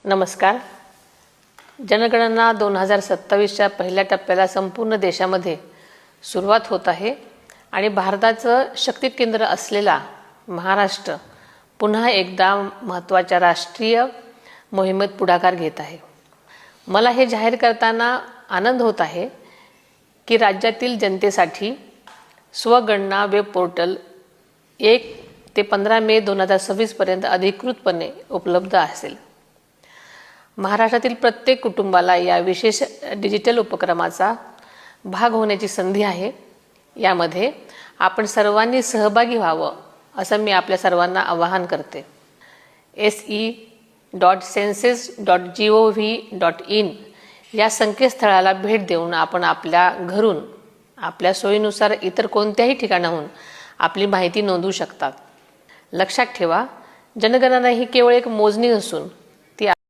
नमस्कार. जनगणना 2027च्या पहिल्या टप्प्याला संपूर्ण देशामध्ये सुरुवात होत आहे आणि भारताचं शक्ती केंद्र असलेला महाराष्ट्र पुन्हा एकदा महत्त्वाच्या राष्ट्रीय मोहिमेत पुढाकार घेत आहे. मला हे जाहीर करताना आनंद होत आहे की राज्यातील जनतेसाठी स्वगणना वेब पोर्टल 1 ते 15 मे 2026 पर्यंत अधिकृतपणे उपलब्ध असेल. महाराष्ट्रातील प्रत्येक कुटुंबाला या विशेष डिजिटल उपक्रमाचा भाग होण्याची संधी आहे. यामध्ये आपण सर्वांनी सहभागी व्हावं असं मी आपल्या सर्वांना आवाहन करते. se.census.gov.in या संकेतस्थळाला भेट देऊन आपण आपल्या घरून आपल्या सोयीनुसार इतर कोणत्याही ठिकाणाहून आपली माहिती नोंदवू शकतात. लक्षात ठेवा, जनगणना ही केवळ एक मोजणी नसून